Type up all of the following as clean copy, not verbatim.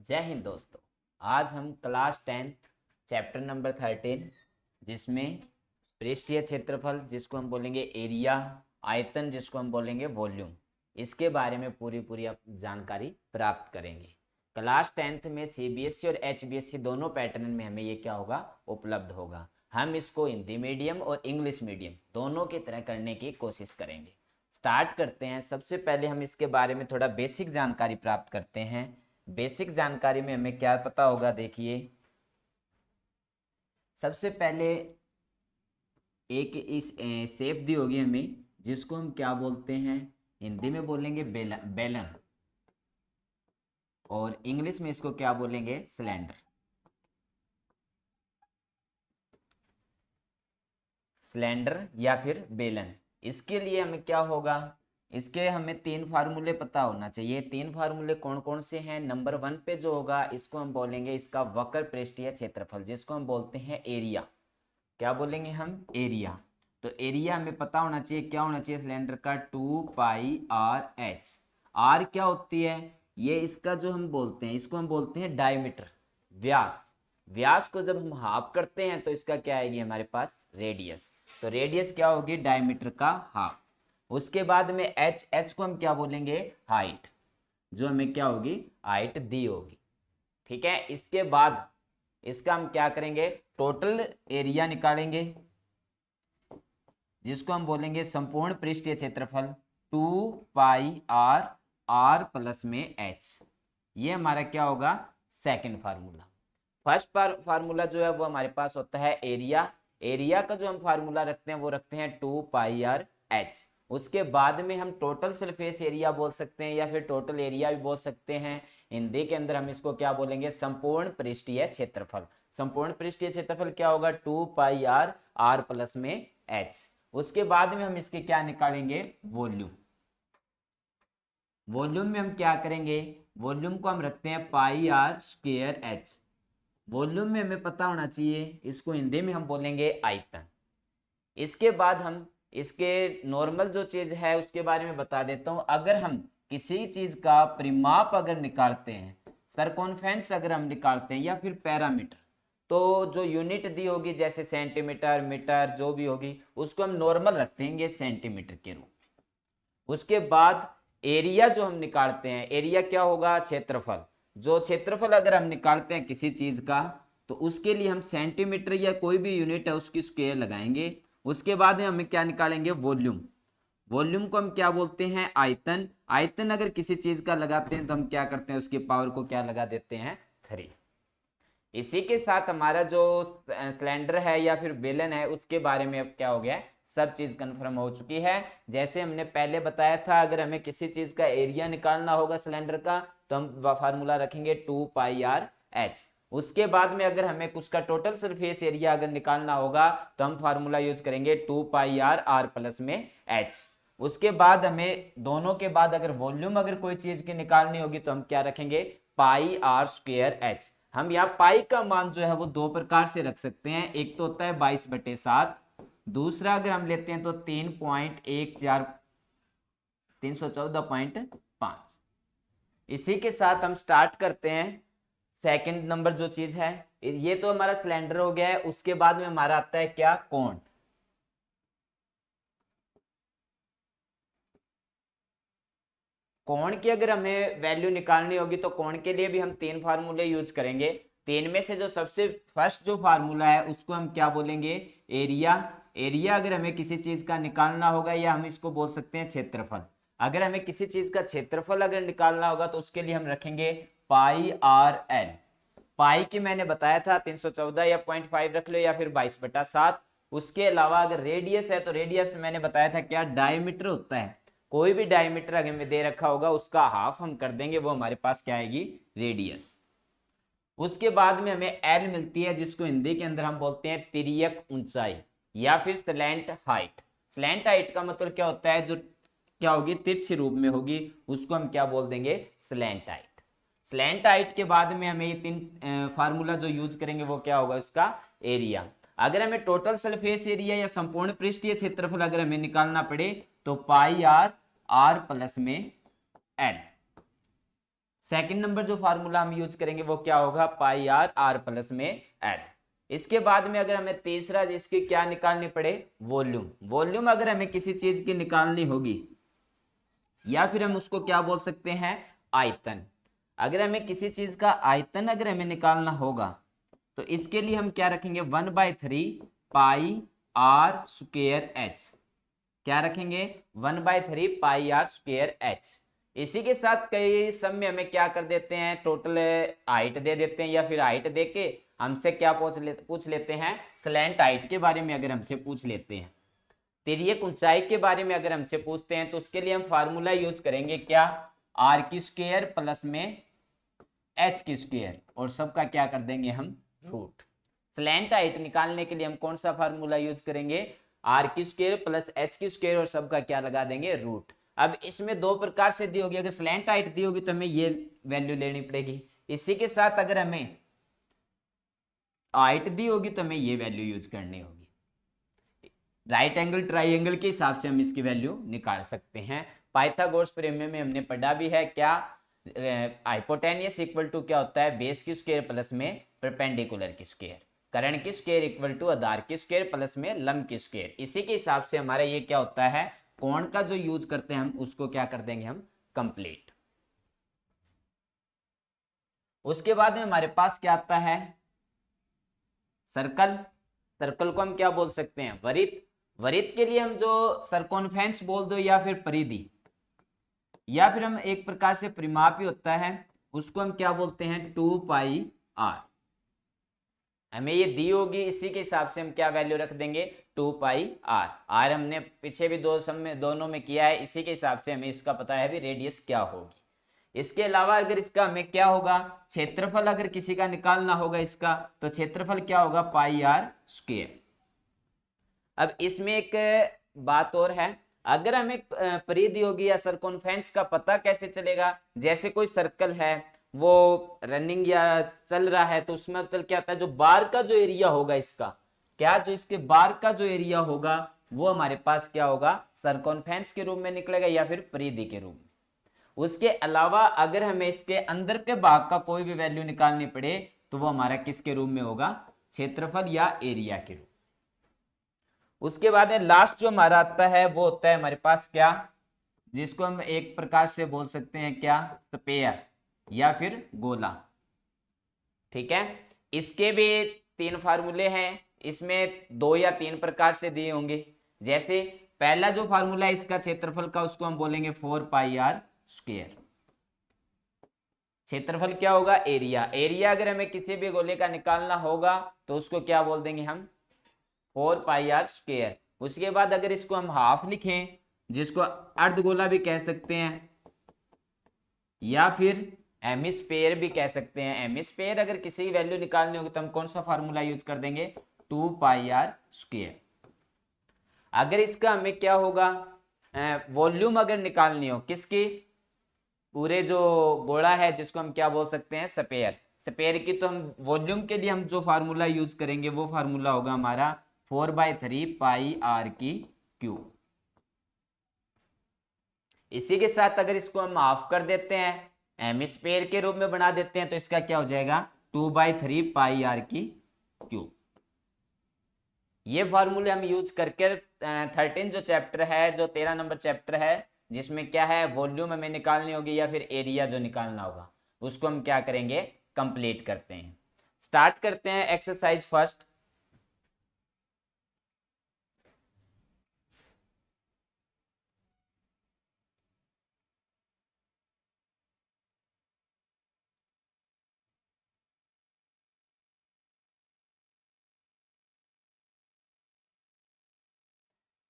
जय हिंद दोस्तों। आज हम क्लास 10th चैप्टर नंबर 13 जिसमें पृष्ठीय क्षेत्रफल जिसको हम बोलेंगे एरिया, आयतन जिसको हम बोलेंगे वॉल्यूम, इसके बारे में पूरी आप जानकारी प्राप्त करेंगे। क्लास 10th में सीबीएसई और एचबीएसई दोनों पैटर्न में हमें ये क्या होगा, उपलब्ध होगा। हम इसको हिंदी मीडियम और इंग्लिश मीडियम दोनों की तरह करने की कोशिश करेंगे। स्टार्ट करते हैं। सबसे पहले हम इसके बारे में थोड़ा बेसिक जानकारी प्राप्त करते हैं। बेसिक जानकारी में हमें क्या पता होगा, देखिए सबसे पहले एक इस शेप दी होगी हमें, जिसको हम क्या बोलते हैं, हिंदी में बोलेंगे बेलन और इंग्लिश में इसको क्या बोलेंगे, सिलेंडर। सिलेंडर या फिर बेलन। इसके लिए हमें क्या होगा, इसके हमें तीन फार्मूले पता होना चाहिए। तीन फार्मूले कौन कौन से हैं। नंबर 1 पे जो होगा इसको हम बोलेंगे इसका वक्र पृष्ठीय क्षेत्रफल, जिसको हम बोलते हैं एरिया। क्या बोलेंगे हम, एरिया। तो एरिया हमें पता होना चाहिए, क्या होना चाहिए सिलेंडर का, 2πr/h। आर क्या होती है, ये इसका जो हम बोलते हैं, इसको हम बोलते हैं डायमीटर, व्यास। व्यास को जब हम हाफ करते हैं तो इसका क्या आएगी हमारे पास, रेडियस। तो रेडियस क्या होगी, डायमीटर का हाफ। उसके बाद में एच को हम क्या बोलेंगे, हाइट, जो हमें क्या होगी, हाइट दी होगी। ठीक है। इसके बाद इसका हम क्या करेंगे, टोटल एरिया निकालेंगे, जिसको हम बोलेंगे संपूर्ण पृष्ठीय क्षेत्रफल, 2πr प्लस में h। ये हमारा क्या होगा, सेकंड फार्मूला। फर्स्ट फार्मूला जो है वो हमारे पास होता है एरिया। एरिया का जो हम फार्मूला रखते हैं वो रखते हैं 2πr/h। उसके बाद में हम टोटल सरफेस एरिया बोल सकते हैं या फिर टोटल एरिया भी बोल सकते हैं। हिंदी के अंदर हम इसको क्या बोलेंगे, संपूर्ण पृष्ठीय क्षेत्रफल। संपूर्ण पृष्ठीय क्षेत्रफल क्या होगा, 2πr प्लस में h। उसके बाद में हम इसके क्या निकालेंगे, वॉल्यूम। वॉल्यूम में हम क्या करेंगे, वॉल्यूम को हम रखते हैं πr²h। वॉल्यूम में हमें पता होना चाहिए, इसको हिंदी में हम बोलेंगे आयतन। इसके बाद हम इसके नॉर्मल जो चीज है उसके बारे में बता देता हूं। अगर हम किसी चीज का परिमाप अगर निकालते हैं, सरकमफेरेंस अगर हम निकालते हैं या फिर पैरामीटर, तो जो यूनिट दी होगी जैसे सेंटीमीटर, मीटर, जो भी होगी उसको हम नॉर्मल रख देंगे सेंटीमीटर के रूप में। उसके बाद एरिया जो हम निकालते हैं, एरिया क्या होगा, क्षेत्रफल। जो क्षेत्रफल अगर हम निकालते हैं किसी चीज का, तो उसके लिए हम सेंटीमीटर या कोई भी यूनिट है उसकी स्क्वायर लगाएंगे। उसके बाद में हमें क्या निकालेंगे, वॉल्यूम। वॉल्यूम को हम क्या बोलते हैं, आयतन। आयतन अगर किसी चीज का लगाते हैं तो हम क्या करते हैं, उसकी पावर को क्या लगा देते हैं, 3। इसी के साथ हमारा जो सिलेंडर है या फिर बेलन है उसके बारे में अब क्या हो गया, सब चीज कंफर्म हो चुकी है। जैसे हमने पहले बताया था, अगर हमें किसी चीज का एरिया निकालना होगा सिलेंडर का, तो हम फार्मूला रखेंगे 2πr/h। उसके बाद में अगर हमें उसका टोटल सरफेस एरिया अगर निकालना होगा तो हम फार्मूला यूज करेंगे 2πr प्लस में h। उसके बाद हमें दोनों के बाद अगर वॉल्यूम अगर कोई चीज की निकालनी होगी तो हम क्या रखेंगे, πr²h। हम यहाँ पाई का मान जो है वो दो प्रकार से रख सकते हैं। एक तो होता है 22/7, दूसरा अगर हम लेते हैं तो 3.14 इसी के साथ हम स्टार्ट करते हैं। सेकंड नंबर जो चीज है, ये तो हमारा सिलेंडर हो गया है। उसके बाद में हमारा आता है क्या, कोण। कोण की अगर हमें वैल्यू निकालनी होगी तो कोण के लिए भी हम तीन फार्मूले यूज करेंगे। तीन में से जो सबसे फर्स्ट जो फार्मूला है उसको हम क्या बोलेंगे, एरिया। एरिया अगर हमें किसी चीज का निकालना होगा या हम इसको बोल सकते हैं क्षेत्रफल। अगर हमें किसी चीज का क्षेत्रफल अगर निकालना होगा तो उसके लिए हम रखेंगे πr/l। पाई की मैंने बताया था 314 या 0.5 रख लो या फिर 22/7। उसके अलावा अगर रेडियस है तो रेडियस मैंने बताया था क्या, डायमीटर होता है। कोई भी डायमीटर अगर में दे रखा होगा उसका हाफ हम कर देंगे, वो हमारे पास क्या आएगी, रेडियस। उसके बाद में हमें एल मिलती है, जिसको हिंदी के अंदर हम बोलते हैं तिर्यक ऊंचाई या फिर स्लैंट हाइट। स्लैंट हाइट का मतलब क्या होता है, जो क्या होगी, तिरछे रूप में होगी, उसको हम क्या बोल देंगे, स्लैंट हाइट। स्लैंट हाइट के बाद में हमें ये तीन फार्मूला जो यूज करेंगे वो क्या होगा, उसका एरिया। अगर हमें टोटल सरफेस एरिया या संपूर्ण पृष्ठीय क्षेत्रफल अगर हमें निकालना पड़े तो πr प्लस में l। सेकंड नंबर जो फार्मूला हम यूज करेंगे वो क्या होगा, पाई आर, आर प्लस में एल। इसके बाद में अगर हमें तीसरा जिसकी क्या निकालनी पड़े, वॉल्यूम। वॉल्यूम अगर हमें किसी चीज की निकालनी होगी, या फिर हम उसको क्या बोल सकते हैं, आयतन। अगर हमें किसी चीज का आयतन अगर हमें निकालना होगा, तो इसके लिए हम क्या रखेंगे, 1/3 पाई आर स्क्वायर एच। क्या रखेंगे, 1/3 पाई आर स्क्वायर एच। इसी के साथ कई सम में हमें क्या कर देते हैं, टोटल हाइट दे देते हैं, या फिर हाइट दे के हमसे क्या पूछ लेते हैं, स्लैंट हाइट के बारे में अगर हमसे पूछ लेते हैं, तिर्यक ऊंचाई के बारे में अगर हमसे पूछते हैं, तो उसके लिए हम फार्मूला यूज करेंगे क्या, आर की स्क्वायर प्लस में एच की स्क्वायर, और सबका क्या कर देंगे हम, रूट। स्लैंट हाइट निकालने के लिए हम कौन सा फार्मूला यूज करेंगे, आर की स्क्वायर प्लस एच की स्क्वायर, और सबका क्या लगा देंगे, रूट। अब इसमें दो प्रकार से दी होगी, अगर स्लैंट हाइट दी होगी तो हमें ये वैल्यू लेनी पड़ेगी, इसी के साथ अगर हमें हाइट दी होगी तो हमें ये वैल्यू यूज करनी होगी। राइट एंगल ट्राइंगल के हिसाब से हम इसकी वैल्यू निकाल सकते हैं। पाइथागोरस प्रमेय में हमने पढ़ा भी है क्या, हाइपोटेनियस इक्वल टू क्या होता है, बेस की स्क्वायर प्लस में परपेंडिकुलर की स्क्वायर, कर्ण की स्क्वायर इक्वल टू आधार की स्क्वायर प्लस में लंब की स्क्वायर। इसी के हिसाब से हमारा ये क्या होता है, कोण का जो यूज करते हैं हम उसको क्या कर देंगे हम, कंप्लीट। उसके बाद में हमारे पास क्या आता है, सर्कल। सर्कल को हम क्या बोल सकते हैं, वृत्त। वृत्त के लिए हम जो सरकमफेरेंस बोल दो, या फिर परिधि, या फिर हम एक प्रकार से परिमाप ही होता है, उसको हम क्या बोलते हैं, 2 पाई आर। हमें ये दी होगी, इसी के हिसाब से हम क्या वैल्यू रख देंगे, 2 पाई आर। आर हमने पीछे भी दो सम में दोनों में किया है, इसी के हिसाब से हमें इसका पता है भी रेडियस क्या होगी। इसके अलावा अगर इसका हमें क्या होगा, क्षेत्रफल अगर किसी का निकालना होगा इसका, तो क्षेत्रफल क्या होगा, पाई आर स्क्वायर। अब इसमें एक बात और है, अगर हमें परिधि होगी या सरकमफेरेंस का पता कैसे चलेगा, जैसे कोई सर्कल है वो रनिंग या चल रहा है, तो उसमें मतलब क्या आता है, जो बार का जो एरिया होगा इसका, क्या जो इसके बार का जो एरिया होगा वो हमारे पास क्या होगा, सरकमफेरेंस के रूप में निकलेगा या फिर परिधि के रूप में। उसके अलावा अगर हमें इसके अंदर के भाग का कोई भी वैल्यू निकालनी पड़े, तो वो हमारा किसके रूप में होगा, क्षेत्रफल या एरिया के रूप। उसके बाद में लास्ट जो हमारा आता है वो होता है हमारे पास क्या, जिसको हम एक प्रकार से बोल सकते हैं क्या, स्पेयर या फिर गोला। ठीक है, इसके भी 3 फार्मूले हैं, इसमें 2 या 3 प्रकार से दिए होंगे। जैसे पहला जो फार्मूला है इसका क्षेत्रफल का, उसको हम बोलेंगे 4 पाई आर स्क्वायर। क्षेत्रफल क्या होगा, एरिया। एरिया अगर हमें किसी भी गोले का निकालना होगा तो उसको क्या बोल देंगे हम, 4 पाई आर स्क्वायर। उसके बाद अगर इसको हम हाफ लिखें, जिसको अर्धगोला भी कह सकते हैं, या फिर हेमिस्फेयर भी कह सकते हैं। हेमिस्फेयर अगर किसी की वैल्यू निकालनी होगी तो हम कौन सा फार्मूला यूज कर देंगे, 2 पाई आर स्क्वायर। अगर इसका हमें क्या होगा, वॉल्यूम अगर निकालनी हो किसकी, पूरे जो गोला है जिसको हम क्या बोल सकते हैं, स्फेयर। स्फेयर की तो हम वॉल्यूम के लिए हम जो फार्मूला यूज करेंगे वो फार्मूला होगा हमारा 4/3 पाई आर की क्यूब। इसी के साथ अगर इसको हम हाफ कर देते हैं, हेमिस्फेयर के रूप में बना देते हैं, तो इसका क्या हो जाएगा, 2/3 पाई आर की क्यूब। ये फार्मूले हम यूज करके 13 जो चैप्टर है, जो 13 नंबर चैप्टर है, जिसमें क्या है, वॉल्यूम हमें निकालनी होगी या फिर एरिया जो निकालना होगा, उसको हम क्या करेंगे, कंप्लीट करते हैं। स्टार्ट करते हैं एक्सरसाइज फर्स्ट।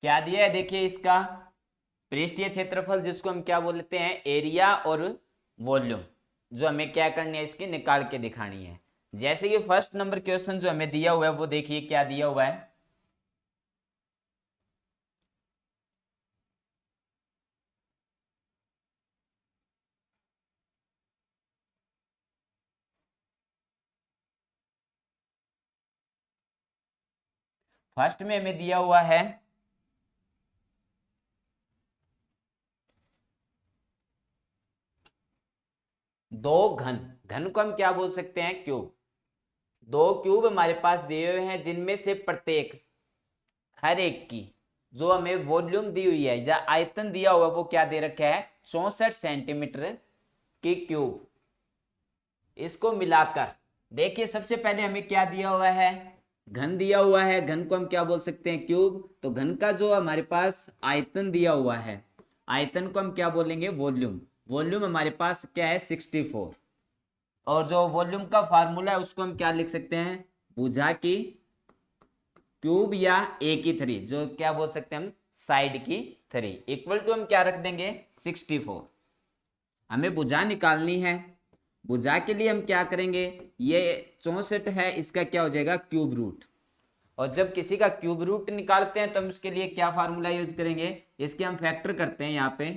क्या दिया है देखिए, इसका पृष्ठीय क्षेत्रफल जिसको हम क्या बोलते हैं, एरिया, और वॉल्यूम जो हमें क्या करनी है, इसकी निकाल के दिखानी है। जैसे कि फर्स्ट नंबर क्वेश्चन जो हमें दिया हुआ है वो देखिए क्या दिया हुआ है, फर्स्ट में हमें दिया हुआ है दो घन, घन को हम क्या बोल सकते हैं, क्यूब। दो क्यूब हमारे पास दिए हुए हैं जिनमें से प्रत्येक, हर एक की जो हमें वॉल्यूम दी हुई है या आयतन दिया हुआ वो क्या दे रखा है, 64 सेंटीमीटर की क्यूब। इसको मिलाकर देखिए, सबसे पहले हमें क्या दिया हुआ है, घन दिया हुआ है, घन को हम क्या बोल सकते हैं, क्यूब। तो घन का जो हमारे पास आयतन दिया हुआ है, आयतन को हम क्या बोलेंगे, वॉल्यूम। वॉल्यूम हमारे पास क्या है, 64। और जो वॉल्यूम का फार्मूला है उसको हम क्या लिख सकते हैं, भुजा की क्यूब या ए की थ्री, जो क्या बोल सकते हैं हम, साइड की थ्री, इक्वल टू हम क्या रख देंगे, 64। हमें भुजा निकालनी है। भुजा के लिए हम क्या करेंगे, ये 64 है, इसका क्या हो जाएगा, क्यूब रूट। और जब किसी का क्यूब रूट निकालते हैं तो हम उसके लिए क्या फार्मूला यूज करेंगे, इसके हम फैक्टर करते हैं यहाँ पे।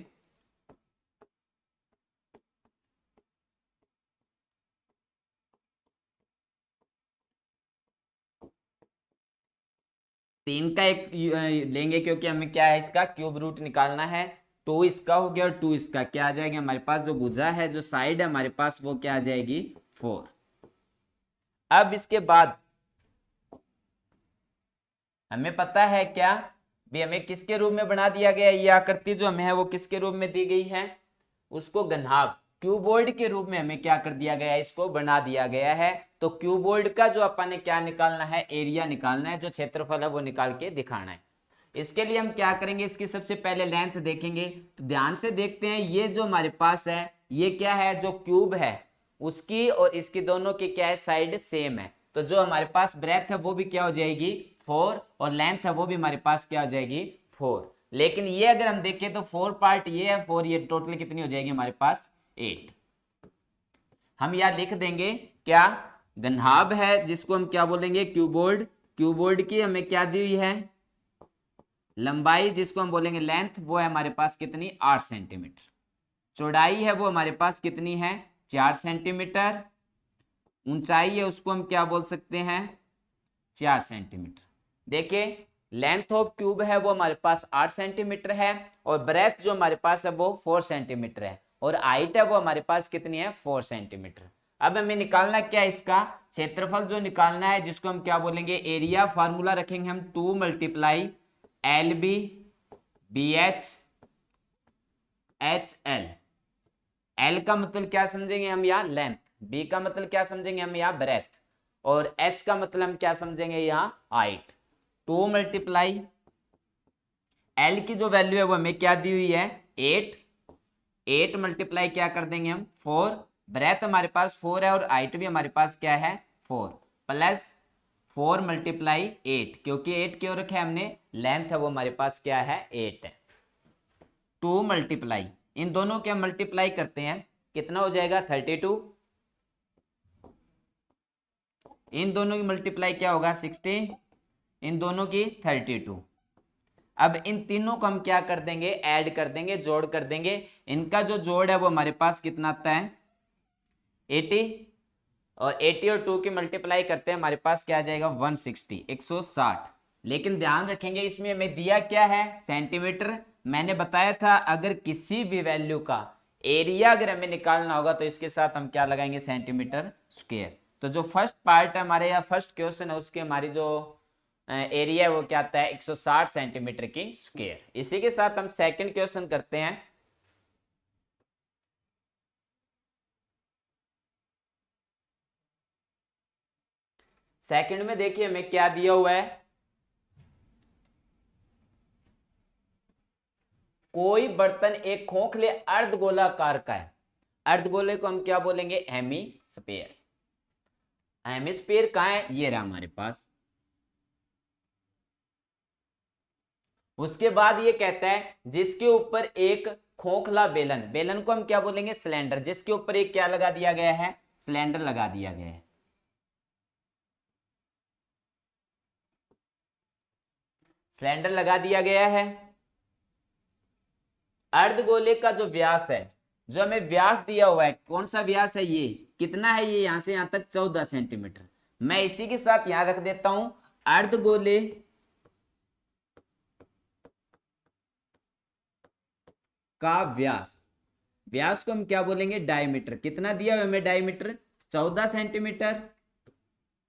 तीन का एक लेंगे क्योंकि हमें क्या है, इसका क्यूब रूट निकालना है। टू इसका हो गया और टू इसका, क्या आ जाएगा हमारे पास, जो भुजा है, जो साइड है हमारे पास, वो क्या आ जाएगी, 4। अब इसके बाद हमें पता है क्या, भी हमें किसके रूप में बना दिया गया है, ये आकृति जो हमें है वो किसके रूप में दी गई है, उसको घनाभ क्यूबॉइड के रूप में हमें क्या कर दिया गया है, इसको बना दिया गया है। तो क्यूबॉइड का जो अपन ने क्या निकालना है, एरिया निकालना है, जो क्षेत्रफल है वो निकाल के दिखाना है। इसके लिए हम क्या करेंगे, इसकी सबसे पहले लेंथ देखेंगे। तो ध्यान से देखते हैं, ये जो हमारे पास है, ये क्या है, जो क्यूब है उसकी और इसकी दोनों की क्या है, साइड सेम है। तो जो हमारे पास ब्रेथ है वो भी क्या हो जाएगी, 4, और लेंथ है वो भी हमारे पास क्या हो जाएगी, 4। लेकिन ये अगर हम देखें तो 4 पार्ट ये है 4, ये टोटल कितनी हो जाएगी हमारे पास, 8। हम यह लिख देंगे क्या, घनाभ है जिसको हम क्या बोलेंगे, क्यूबॉइड। क्यूबॉइड की हमें क्या दी हुई है, लंबाई जिसको हम बोलेंगे लेंथ, वो है हमारे पास कितनी, 8 सेंटीमीटर। चौड़ाई है वो हमारे पास कितनी है, 4 सेंटीमीटर। ऊंचाई है उसको हम क्या बोल सकते हैं, 4 सेंटीमीटर। देखिए, लेंथ ऑफ ट्यूब है वो हमारे पास 8 सेंटीमीटर है, और ब्रेथ जो हमारे पास है वो 4 सेंटीमीटर है, और हाइट है वो हमारे पास कितनी है, 4 सेंटीमीटर। अब हमें निकालना क्या है, इसका क्षेत्रफल जो निकालना है, जिसको हम क्या बोलेंगे, एरिया। फार्मूला रखेंगे हम 2 multiply L B B H H L. L का मतलब क्या समझेंगे हम यहाँ, लेंथ। बी का मतलब क्या समझेंगे हम यहाँ, ब्रेथ। और एच का मतलब हम क्या समझेंगे यहाँ, हाइट। 2 मल्टीप्लाई एल की जो वैल्यू है वो हमें क्या दी हुई है, 8। 8 मल्टीप्लाई क्या कर देंगे हम, 4। ब्रेथ हमारे पास 4 है और हाइट भी हमारे पास क्या है, 4, प्लस 4 मल्टीप्लाई 8, क्योंकि 8 क्यों रखे हमने, लेंथ है वो हमारे पास क्या है, 8 है। 2 मल्टीप्लाई, इन दोनों के हम मल्टीप्लाई करते हैं, कितना हो जाएगा, 32। इन दोनों की मल्टीप्लाई क्या होगा, 60। इन दोनों की 32। अब इन तीनों को हम क्या कर देंगे, ऐड कर देंगे, जोड़ कर देंगे। इनका जो जोड़ है वो हमारे पास कितना आता है, 80। और 80 और 2 की मल्टीप्लाई करते हैं, हमारे पास क्या आ जाएगा, 160, 160। लेकिन ध्यान रखेंगे, इसमें हमें दिया क्या है, सेंटीमीटर। मैंने बताया था अगर किसी भी वैल्यू का एरिया अगर हमें निकालना होगा तो इसके साथ हम क्या लगाएंगे, सेंटीमीटर स्क्वायर। तो जो फर्स्ट पार्ट है हमारे, या फर्स्ट क्वेश्चन है, उसके हमारी जो एरिया है वो क्या आता है, 160 सेंटीमीटर की स्क्वायर। इसी के साथ हम सेकंड क्वेश्चन करते हैं। सेकंड में देखिए हमें क्या दिया हुआ है, कोई बर्तन एक खोखले अर्धगोलाकार का है। अर्धगोले को हम क्या बोलेंगे, हेमीस्फीयर। हेमीस्फीयर कहाँ है, ये रहा हमारे पास। उसके बाद ये कहता है जिसके ऊपर एक खोखला बेलन, बेलन को हम क्या बोलेंगे, सिलेंडर, जिसके ऊपर एक क्या लगा दिया गया है, सिलेंडर लगा दिया गया है। सिलेंडर लगा दिया गया है। अर्धगोले का जो व्यास है, जो हमें व्यास दिया हुआ है, कौन सा व्यास है ये, कितना है ये, यहां से यहां तक 14 सेंटीमीटर। मैं इसी के साथ यहां रख देता हूं, अर्धगोले का व्यास। व्यास को हम क्या बोलेंगे, डायमीटर। कितना दिया हुआ हमें डायमीटर, 14 सेंटीमीटर।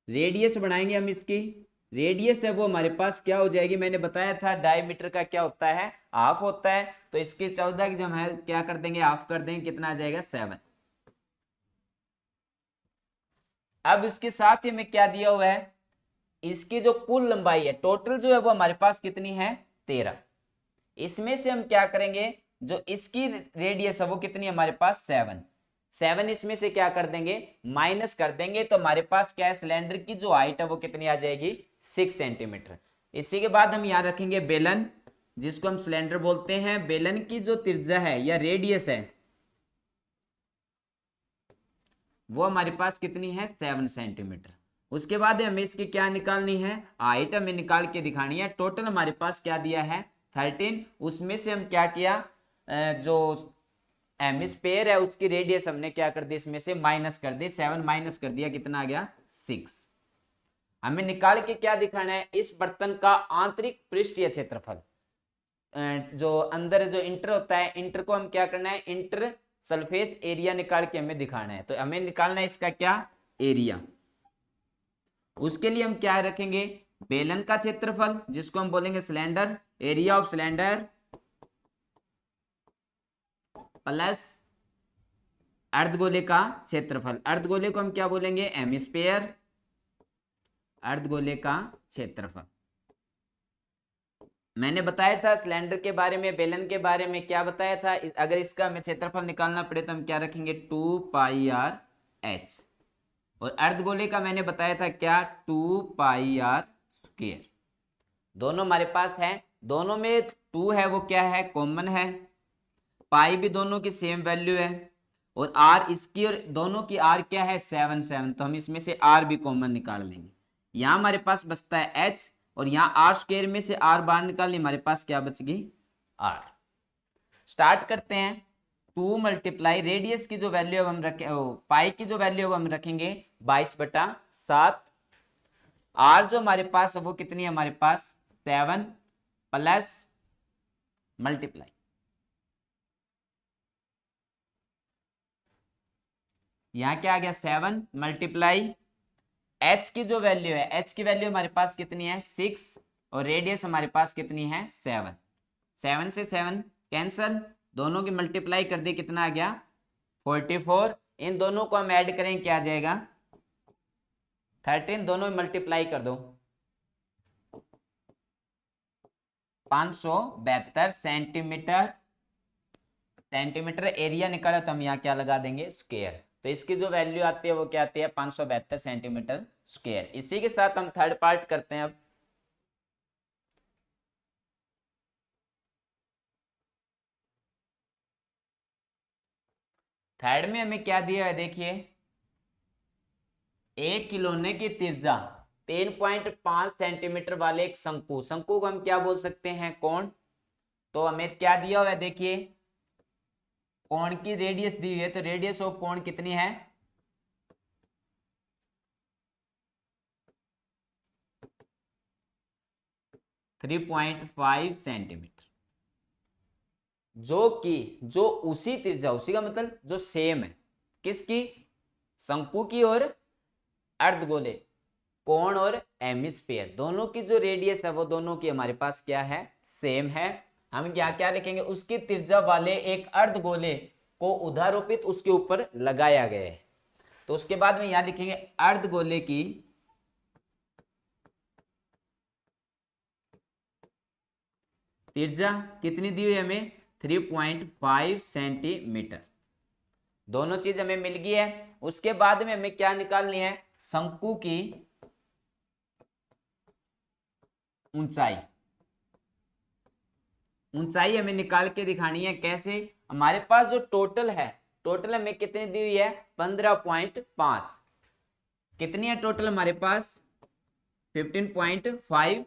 रेडियस बनाएंगे हम इसकी, रेडियस है वो हमारे पास क्या हो जाएगी, मैंने बताया था डायमीटर का क्या होता है, हाफ होता है। तो इसके 14 की जब है क्या कर देंगे, हाफ कर देंगे, कितना आ जाएगा 7। अब इसके साथ ही हमें क्या दिया हुआ है, इसकी जो कुल लंबाई है टोटल जो है वो हमारे पास कितनी है, 13। इसमें से हम क्या करेंगे, जो इसकी रेडियस है वो कितनी है हमारे पास, 7। 7 इसमें से क्या कर देंगे, माइनस कर देंगे, तो हमारे पास क्या है, सिलेंडर की जो हाइट है वो कितनी आ जाएगी, 6 सेंटीमीटर। इसी के बाद हम यहाँ रखेंगे बेलन, जिसको हम सिलेंडर बोलते हैं। बेलन की जो त्रिज्या है या रेडियस है वो हमारे पास कितनी है, 7 सेंटीमीटर। उसके बाद हमें इसकी क्या निकालनी है, हाइट हमें निकाल के दिखानी है। टोटल हमारे पास क्या दिया है, 13। उसमें से हम क्या किया, जो हेमिस्फेयर है उसकी रेडियस हमने क्या कर दी, इसमें से माइनस कर दी, 7 माइनस कर दिया, कितना आ गया, 6। हमें निकाल के क्या दिखाना है, इस बर्तन का आंतरिक पृष्ठीय क्षेत्रफल, जो अंदर जो इंटर होता है, इंटर को हम क्या करना है, इंटर सरफेस एरिया निकाल के हमें दिखाना है। तो हमें निकालना है इसका क्या, एरिया। उसके लिए हम क्या रखेंगे, बेलन का क्षेत्रफल, जिसको हम बोलेंगे cylinder, area of cylinder, plus अर्धगोले का क्षेत्रफल। अर्धगोले को हम क्या बोलेंगे, हेमिस्फीयर, अर्धगोले का क्षेत्रफल। मैंने बताया था सिलेंडर के बारे में, बेलन के बारे में क्या बताया था, अगर इसका हमें क्षेत्रफल निकालना पड़े तो हम क्या रखेंगे, 2πr/h। और अर्धगोले का मैंने बताया था क्या, 2πr²। दोनों हमारे पास है, दोनों में 2 है वो क्या है, कॉमन है। पाई भी दोनों की सेम वैल्यू है, और आर इसकी और दोनों की आर क्या है, 7 7। तो हम इसमें से आर भी कॉमन निकाल लेंगे। यहां हमारे पास बचता है एच, और यहाँ आर स्क्वायर में से आर बाहर निकालने, हमारे पास क्या बच गई, आर। स्टार्ट करते हैं। 2 मल्टीप्लाई रेडियस की जो वैल्यू हम रखे, पाई की जो वैल्यू हम रखेंगे 22/7। आर जो हमारे पास है वो कितनी है हमारे पास, 7, प्लस मल्टीप्लाई, यहां क्या आ गया, 7 मल्टीप्लाई एच की जो वैल्यू है, एच की वैल्यू हमारे पास कितनी है, 6, और रेडियस हमारे पास कितनी है, 7। 7 से 7 कैंसल, दोनों की मल्टीप्लाई कर दी, कितना आ गया, 44। इन दोनों को हम ऐड करें, क्या आ जाएगा, 13। दोनों मल्टीप्लाई कर दो, 572 सेंटीमीटर। सेंटीमीटर एरिया निकाला तो हम यहाँ क्या लगा देंगे, स्क्वायर। तो इसकी जो वैल्यू आती है वो क्या आती है, 572 सेंटीमीटर स्क्वायर। इसी के साथ हम थर्ड पार्ट करते हैं अब। थर्ड में हमें क्या दिया है, देखिए, एक खिलौने की त्रिज्या 3.5 सेंटीमीटर वाले एक शंकु, शंकु को हम क्या बोल सकते हैं, कोण। तो हमें क्या दिया हुआ है, देखिए, कोण की रेडियस दी हुई है, तो रेडियस ऑफ कोण कितनी है, 3.5 सेंटीमीटर। जो उसी त्रिज्या, उसी का मतलब जो सेम है, किसकी, शंकु की और अर्धगोले, कोण और हेमिस्फीयर, दोनों की जो रेडियस है वो दोनों की हमारे पास क्या है, सेम है। हम क्या क्या लिखेंगे, उसकी त्रिज्या वाले एक अर्धगोले को उधारोपित उसके ऊपर लगाया गया है। तो उसके बाद में यहां लिखेंगे अर्धगोले की त्रिज्या कितनी दी हुई है हमें, 3.5 सेंटीमीटर। दोनों चीज हमें मिल गई है। उसके बाद में हमें क्या निकालनी है, शंकु की ऊंचाई। ऊंचाई हमें निकाल के दिखानी है, कैसे, हमारे पास जो टोटल है, टोटल हमें कितनी दी हुई है, 15.5। कितनी है टोटल हमारे पास, 15.5।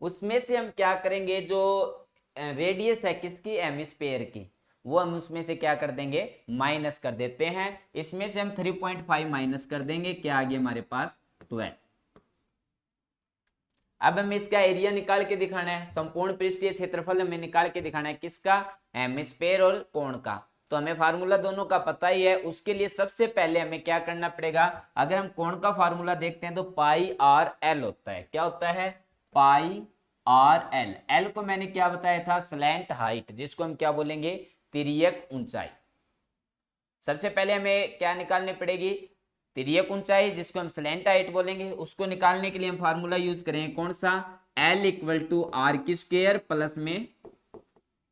उसमें से हम क्या करेंगे, जो रेडियस है किसकी, हेमिस्फीयर की, वो हम उसमें से क्या कर देंगे, माइनस कर देते हैं। इसमें से हम 3.5 माइनस कर देंगे, क्या आ गया हमारे पास, 12। अब हमें इसका एरिया निकाल के दिखाना है, संपूर्ण पृष्ठीय क्षेत्रफल हमें निकाल के दिखाना है, किसका, हेमिस्फीयर और कोण का। तो हमें फार्मूला दोनों का पता ही है। उसके लिए सबसे पहले हमें क्या करना पड़ेगा, अगर हम कोण का फार्मूला देखते हैं तो पाई आर एल होता है। क्या होता है, पाई आर एल। एल को मैंने क्या बताया था, स्लैंट हाइट, जिसको हम क्या बोलेंगे, तिर्यक ऊंचाई। सबसे पहले हमें क्या निकालनी पड़ेगी, तिर्यक ऊंचाई, जिसको हम स्लैंट हाइट बोलेंगे। उसको निकालने के लिए हम फार्मूला यूज करेंगे कौन सा, एल इक्वल टू आर की स्क्वायर प्लस में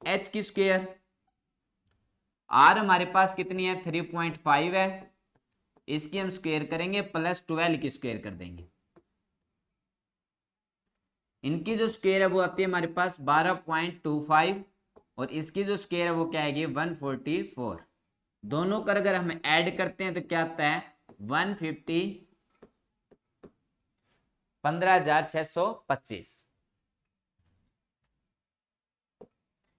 एच की स्क्वायर। आर हमारे पास कितनी है, 3.5 है, इसकी हम स्क्वायर करेंगे प्लस 12 की स्क्वायर कर देंगे। इनकी जो स्क्वायर है वो आती है हमारे पास 12.25 और इसकी जो स्क्वायर है वो क्या आएगी 144। दोनों कर अगर हम ऐड करते हैं तो क्या आता है 150, 15,625।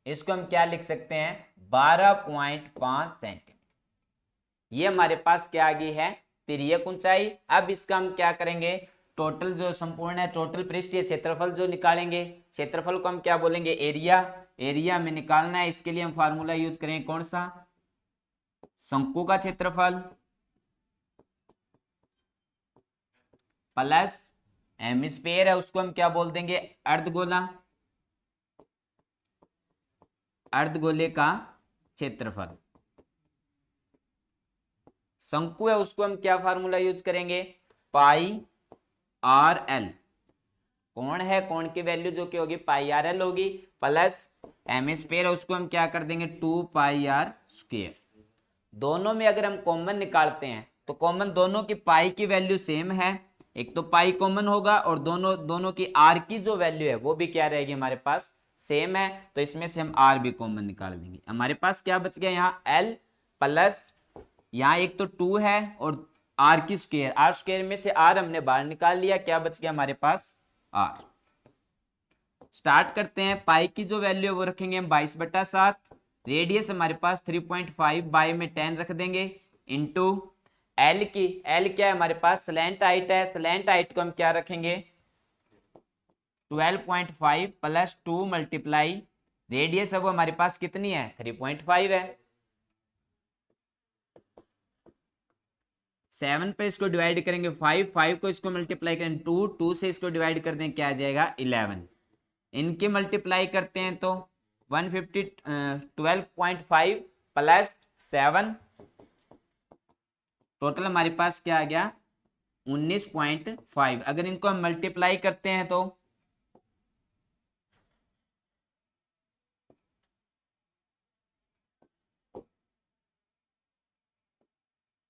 इसको हम क्या लिख सकते हैं 12.5 सेंटीमीटर। ये हमारे पास क्या आ गई है, तिर्यक ऊंचाई। अब इसका हम क्या करेंगे, टोटल जो संपूर्ण है, टोटल पृष्ठीय क्षेत्रफल जो निकालेंगे, क्षेत्रफल को हम क्या बोलेंगे, एरिया। एरिया में निकालना है, इसके लिए हम फार्मूला यूज करेंगे कौन सा, शंकु का क्षेत्रफल प्लस हेमिस्फीयर है उसको हम क्या बोल देंगे, अर्धगोला, अर्धगोले का क्षेत्रफल। शंकु है उसको हम क्या फार्मूला यूज करेंगे, पाई आर एल। कोण है, कोण की वैल्यू जो कि होगी पाई आर एल होगी, प्लस हेमिस्फीयर है उसको हम क्या कर देंगे 2 पाई आर स्क्वायर। दोनों में अगर हम कॉमन निकालते हैं तो कॉमन दोनों की पाई की वैल्यू सेम है, एक तो पाई कॉमन होगा और दोनों की आर की जो वैल्यू है वो भी क्या रहेगी हमारे पास सेम है। तो इसमें से हम आर भी कॉमन निकाल देंगे। हमारे पास क्या बच गया यहाँ एल प्लस, यहाँ एक तो 2 है और आर की स्क्वायर, आर स्क्वायर में से आर हमने बाहर निकाल लिया, क्या बच गया हमारे पास आर। स्टार्ट करते हैं, पाई की जो वैल्यू है वो रखेंगे हम 22/7, रेडियस हमारे पास 3.5 बाय में 10 रख देंगे, इंटू एल की, एल क्या है हमारे पास स्लैंट हाइट है, स्लैंट हाइट को हम क्या रखेंगे 12.5 प्लस 2 मल्टीप्लाई रेडियस है वो हमारे पास कितनी है 3.5 है। 7 पे इसको डिवाइड करेंगे 5, 5 को इसको मल्टीप्लाई करें 2, 2 से इसको डिवाइड कर दें क्या आ जाएगा 11। इनके मल्टीप्लाई करते हैं तो 150, 12.5 प्लस 7, टोटल हमारे पास क्या आ गया 19.5। अगर इनको हम मल्टीप्लाई करते हैं तो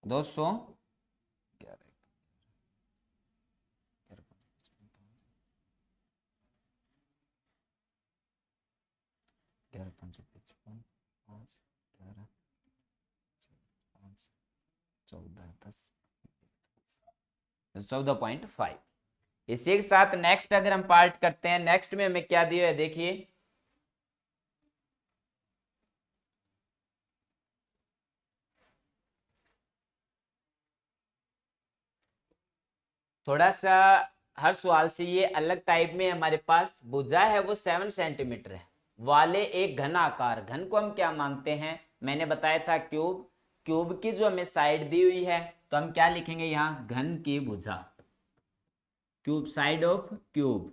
200, तो 14.5। इसी के साथ नेक्स्ट अगर हम पार्ट करते हैं, नेक्स्ट में हमें क्या दिया है देखिए, थोड़ा सा हर सवाल से ये अलग टाइप में हमारे पास भुजा है वो 7 सेंटीमीटर है वाले एक घन आकार, घन को हम क्या मानते हैं, मैंने बताया था क्यूब, क्यूब की जो हमें साइड दी हुई है तो हम क्या लिखेंगे यहाँ घन की भुजा, क्यूब साइड ऑफ क्यूब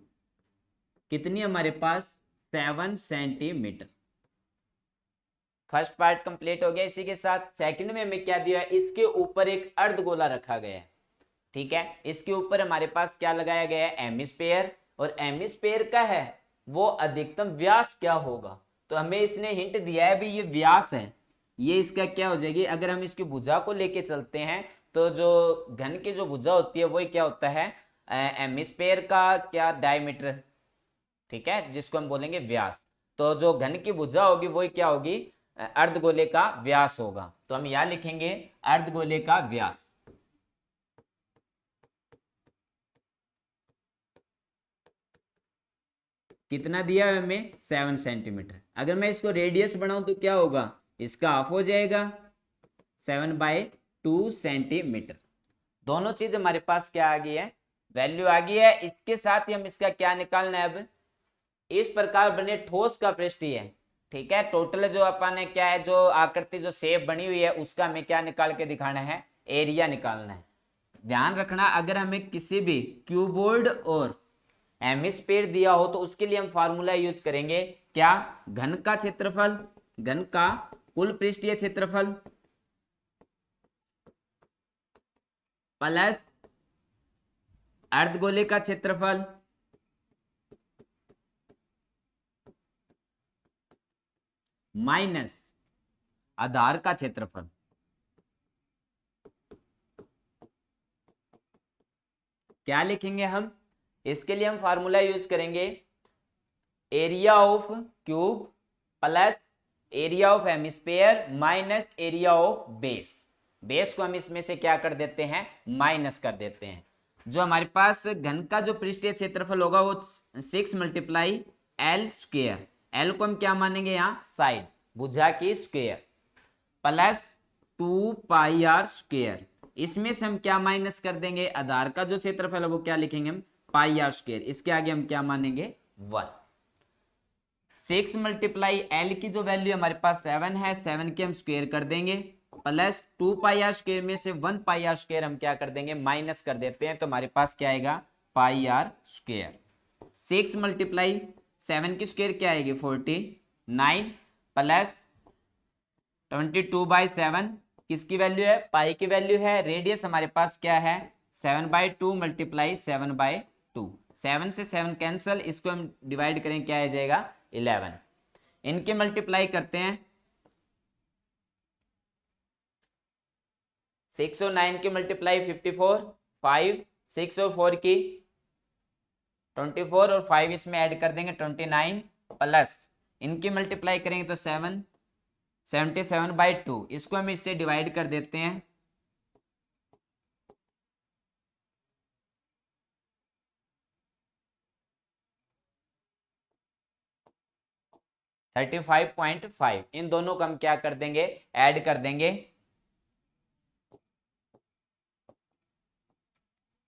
कितनी हमारे पास 7 सेंटीमीटर। फर्स्ट पार्ट कंप्लीट हो गया। इसी के साथ सेकंड में हमें क्या दिया है, इसके ऊपर एक अर्धगोला रखा गया है, ठीक है, इसके ऊपर हमारे पास क्या लगाया गया है एमिस्फीयर, और एमिस्फीयर का है वो अधिकतम व्यास क्या होगा, तो हमें इसने हिंट दिया है भी ये व्यास है, ये इसका क्या हो जाएगी, अगर हम इसकी भुजा को लेके चलते हैं तो जो घन की जो भुजा होती है वो क्या होता है एमिस्फीयर का क्या डायमीटर, ठीक है, जिसको हम बोलेंगे व्यास। तो जो घन की भुजा होगी वो क्या होगी अर्धगोले का व्यास होगा, तो हम यहां लिखेंगे अर्धगोले का व्यास। कितना दिया है हमें 7 सेंटीमीटर। अगर मैं इसको रेडियस बनाऊं तो क्या होगा, इसका हाफ हो जाएगा 7/2 सेंटीमीटर। दोनों चीज हमारे पास क्या आ गई है, वैल्यू आ गई है। इसके साथ ही हम इसका क्या निकालना है अब, इस प्रकार बने ठोस का पृष्ठीय ठीक है। टोटल जो अपन ने क्या है, जो आकृति जो शेप बनी हुई है उसका हमें क्या निकाल के दिखाना है, एरिया निकालना है। ध्यान रखना, अगर हमें किसी भी क्यूबॉइड और हेमिस्फीयर दिया हो तो उसके लिए हम फार्मूला यूज करेंगे क्या, घन का क्षेत्रफल, घन का कुल पृष्ठीय क्षेत्रफल प्लस अर्धगोले का क्षेत्रफल माइनस आधार का क्षेत्रफल। क्या लिखेंगे हम, इसके लिए हम फार्मूला यूज करेंगे area of cube plus area of hemisphere minus area of base. Base को हम इसमें से क्या कर देते हैं, माइनस कर देते हैं। जो हमारे पास घन का जो पृष्ठीय क्षेत्रफल होगा वो 6 मल्टीप्लाई एल स्क्वायर, एल को हम क्या मानेंगे यहाँ साइड, भुजा की square, plus 2 pi R square. इसमें से हम क्या माइनस कर देंगे, आधार का जो क्षेत्रफल है वो क्या लिखेंगे हम, पाई आर स्क्वायर, इसके आगे हम क्या मानेंगे 1। 6 मल्टीप्लाई एल की जो वैल्यू हमारे पास 7 है, 7 के हम स्क्वायर कर देंगे, प्लस 2 पाई आर स्क्वायर में से 1 पाई आर स्क्वायर हम क्या कर देंगे, माइनस कर देते हैं, तो हमारे पास क्या आएगा पाई आर स्क्वायर। 6 मल्टीप्लाई 7 की स्क्वायर क्या आएगी 49 प्लस 22/7 किसकी वैल्यू है, पाई की वैल्यू है। रेडियस हमारे पास क्या है 7/2 मल्टीप्लाई 7/2, 7 से 7 कैंसल, इसको हम डिवाइड करें क्या आ जाएगा 11। इनके मल्टीप्लाई करते हैं, 6 और 9 की मल्टीप्लाई 54, 5 6 और 4 की 24 और 5 इसमें ऐड कर देंगे 29, प्लस इनकी मल्टीप्लाई करेंगे तो 77/2, इसको हम इससे डिवाइड कर देते हैं, थर्टी 35.5। इन दोनों को हम क्या कर देंगे, ऐड कर देंगे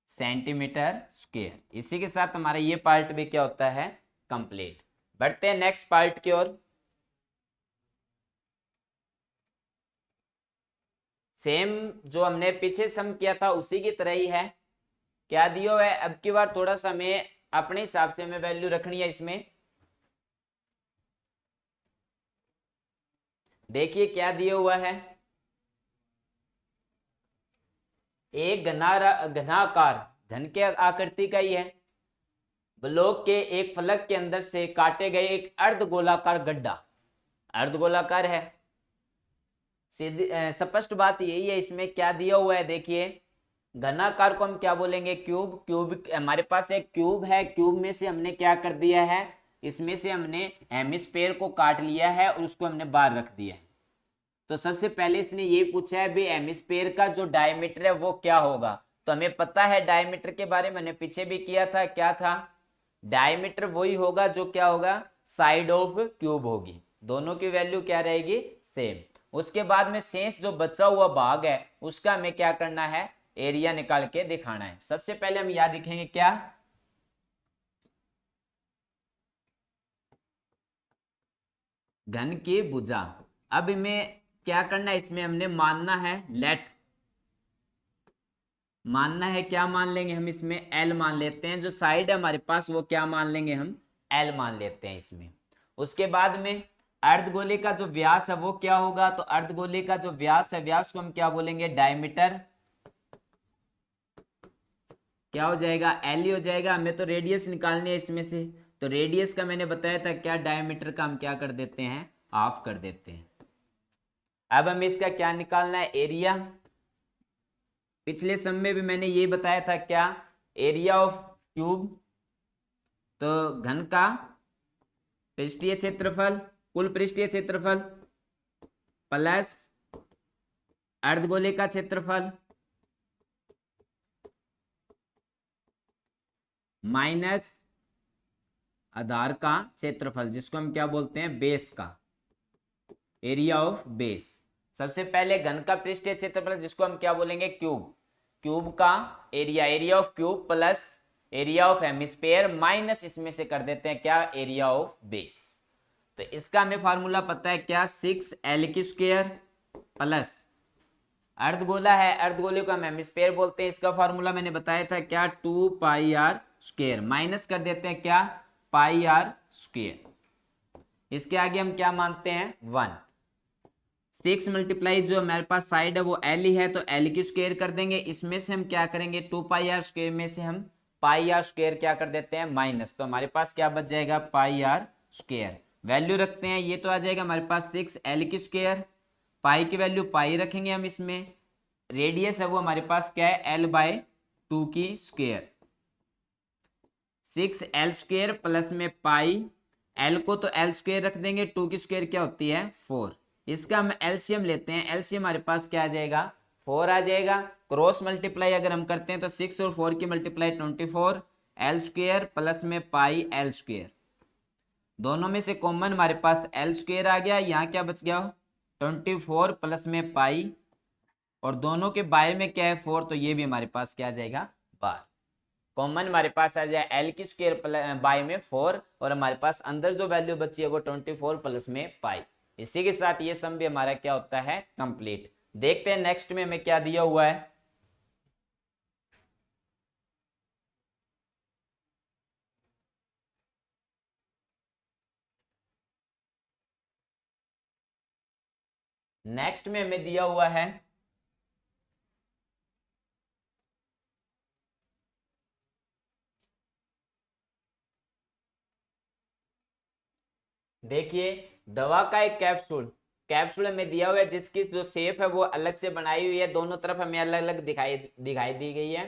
सेंटीमीटर स्क्वायर। इसी के साथ हमारा ये पार्ट भी क्या होता है, कंप्लीट। बढ़ते हैं नेक्स्ट पार्ट की ओर। सेम जो हमने पीछे सम किया था उसी की तरह ही है। क्या दिया हुआ है, अब की बार थोड़ा सा हमें अपने हिसाब से हमें वैल्यू रखनी है इसमें। देखिए क्या दिया हुआ है, एक घनाकार, घन के आकृति का ही है, ब्लॉक के एक फलक के अंदर से काटे गए एक अर्धगोलाकार गड्ढा, अर्धगोलाकार है। सीधी स्पष्ट बात यही है, इसमें क्या दिया हुआ है देखिए, घनाकार को हम क्या बोलेंगे क्यूब, क्यूब हमारे पास एक क्यूब है, क्यूब में से हमने क्या कर दिया है, इसमें से हमने हेमिस्फीयर को काट लिया है और उसको हमने बाहर रख दिया है। तो सबसे पहले इसने ये पूछा है भी हेमिस्फीयर का जो डायमीटर है वो क्या होगा, तो हमें पता है डायमीटर के बारे में, मैंने पीछे भी किया था, क्या था डायमीटर वही होगा जो क्या होगा साइड ऑफ क्यूब होगी, दोनों की वैल्यू क्या रहेगी सेम। उसके बाद में शेष जो बचा हुआ भाग है उसका हमें क्या करना है, एरिया निकाल के दिखाना है। सबसे पहले हम याद लिखेंगे क्या, घन की भुजा। अब इनमें क्या करना है, इसमें हमने मानना है लेट, मानना है क्या मान लेंगे हम, इसमें एल मान लेते हैं, जो साइड है हमारे पास वो क्या मान लेंगे हम एल मान लेते हैं इसमें। उसके बाद में अर्धगोले का जो व्यास है वो क्या होगा, तो अर्धगोले का जो व्यास है, व्यास को हम क्या बोलेंगे डायमीटर, क्या हो जाएगा एल ही हो जाएगा। हमें तो रेडियस निकालनी है इसमें से, तो रेडियस का मैंने बताया था क्या, डायमीटर का हम क्या कर देते हैं हाफ कर देते हैं। अब हमें इसका क्या निकालना है एरिया, पिछले सम में भी मैंने ये बताया था क्या, एरिया ऑफ क्यूब, तो घन का पृष्ठीय क्षेत्रफल, कुल पृष्ठीय क्षेत्रफल प्लस अर्धगोले का क्षेत्रफल माइनस आधार का क्षेत्रफल, जिसको हम क्या बोलते हैं बेस का, एरिया ऑफ बेस। सबसे पहले घन का पृष्ठीय क्षेत्रफल जिसको हम क्या बोलेंगे क्यूब, क्यूब का area, area of cube plus area of hemisphere minus इसमें से कर देते हैं क्या एरिया ऑफ बेस। तो इसका हमें फार्मूला पता है क्या, 6l² प्लस अर्धगोला है, अर्धगोले को हम हेमिस्फीयर बोलते हैं, इसका फार्मूला मैंने बताया था क्या, 2πr², माइनस कर देते हैं क्या, πr²। इसके आगे हम क्या मानते हैं, 1। 6 मल्टीप्लाई जो हमारे पास साइड है वो l ही है, तो l² कर देंगे। इसमें से हम क्या करेंगे, 2πr² में से हम πr² क्या कर देते हैं, माइनस, तो हमारे पास क्या बच जाएगा, πr²। वैल्यू रखते हैं, ये तो आ जाएगा हमारे पास 6l², पाई की वैल्यू पाई रखेंगे हम, इसमें रेडियस है वो हमारे पास क्या है, l/2 6l² प्लस में पाई, l को तो l² रख देंगे, 2 क्या होती है, 4। इसका हम एलसीएम लेते हैं, एलसीएम हमारे पास क्या आ जाएगा, 4 आ जाएगा। क्रॉस मल्टीप्लाई अगर हम करते हैं तो 6 और 4 की मल्टीप्लाई 24, l² प्लस में पाई l², दोनों में से कॉमन हमारे पास l² आ गया, यहाँ क्या बच गया, 24 प्लस में पाई, और दोनों के बाय में क्या है, 4, तो ये भी हमारे पास क्या आ जाएगा, बार। कॉमन हमारे पास आ जाए l² बाय में 4, और हमारे पास अंदर जो वैल्यू बची है वो 24 प्लस में पाई। इसी के साथ ये सम भी हमारा क्या होता है, कंप्लीट। देखते हैं नेक्स्ट में हमें क्या दिया हुआ है। नेक्स्ट में हमें दिया हुआ है देखिए, दवा का एक कैप्सूल हमें दिया हुआ है जिसकी जो शेप है वो अलग से बनाई हुई है, दोनों तरफ हमें अलग अलग दिखाई दी गई है।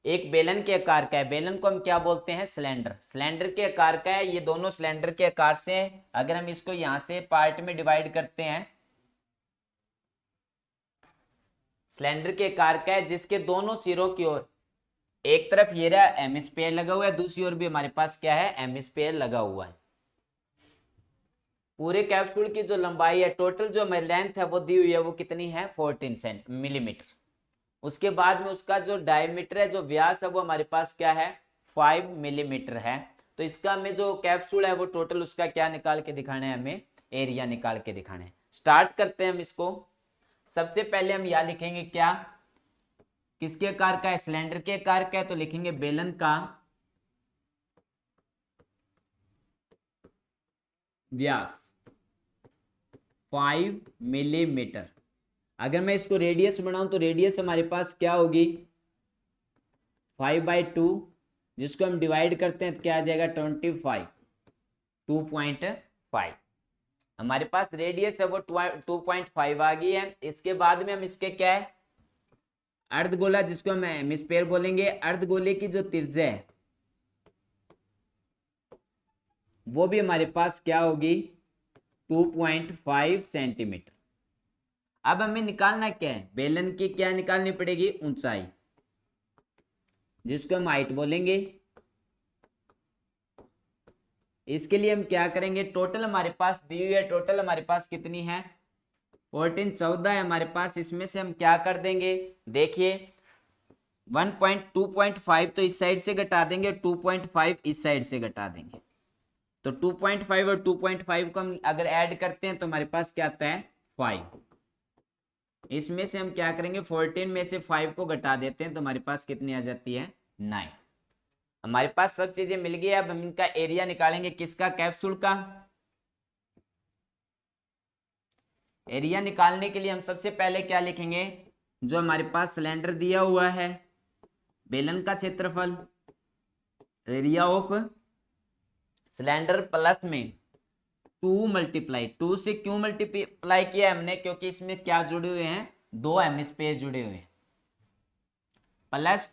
एक बेलन के आकार का है, बेलन को हम क्या बोलते हैं, सिलेंडर, सिलेंडर के आकार का है, ये दोनों सिलेंडर के आकार से हैं। अगर हम इसको यहां से पार्ट में डिवाइड करते हैं, सिलेंडर के आकार का है जिसके दोनों सिरों की ओर, एक तरफ ये रहा हेमिस्फीयर लगा हुआ है, दूसरी ओर भी हमारे पास क्या है, हेमिस्फीयर लगा हुआ है। पूरे कैप्सूल की जो लंबाई है, टोटल जो लेंथ है वो दी हुई है, वो कितनी है, 14 मिलीमीटर। उसके बाद में उसका जो डायमीटर है, जो व्यास है, वो हमारे पास क्या है, 5 मिलीमीटर है। तो इसका हमें जो कैप्सूल है वो टोटल उसका क्या निकाल के दिखाना है, हमें एरिया निकाल के दिखाना है। स्टार्ट करते हैं हम इसको। सबसे पहले हम यह लिखेंगे क्या, किसके आकार का है, सिलेंडर के आकार का है, तो लिखेंगे बेलन का व्यास 5 मिलीमीटर। अगर मैं इसको रेडियस बनाऊं तो रेडियस हमारे पास क्या होगी, 5/2, जिसको हम डिवाइड करते हैं तो क्या आ जाएगा, 25, 2.5। हमारे पास रेडियस है वो 2.5 आ गई है। इसके बाद में हम इसके क्या है, अर्धगोला, जिसको हम हेमिस्फीयर बोलेंगे, अर्धगोले की जो त्रिज्या है वो भी हमारे पास क्या होगी, 2.5 सेंटीमीटर। अब हमें निकालना क्या है, बेलन की क्या निकालनी पड़ेगी, ऊंचाई, जिसको हम हाइट बोलेंगे। इसके लिए हम क्या करेंगे, टोटल हमारे पास दी हुई है, टोटल हमारे पास कितनी है, 14 है हमारे पास। इसमें से हम क्या कर देंगे, देखिए 2.5 तो इस साइड से घटा देंगे, 2.5 इस साइड से घटा देंगे, तो 2.5 और 2.5 को हम अगर ऐड करते हैं तो हमारे पास क्या आता है, 5। इसमें से हम क्या करेंगे, 14 में से 5 को घटा देते हैं तो हमारे पास कितनी आ जाती है, 9। हमारे पास सब चीजें मिल गई। अब हम इनका एरिया निकालेंगे, किसका, कैप्सूल का। एरिया निकालने के लिए हम सबसे पहले क्या लिखेंगे, जो हमारे पास सिलेंडर दिया हुआ है, बेलन का क्षेत्रफल, एरिया ऑफ सिलेंडर प्लस में 2 मल्टीप्लाई, 2 से क्यों मल्टीप्लाई किया हमने, क्योंकि इसमें क्या जुड़े हुए हैं, 2 हेमिस्फीयर जुड़े हुए हैं, प्लस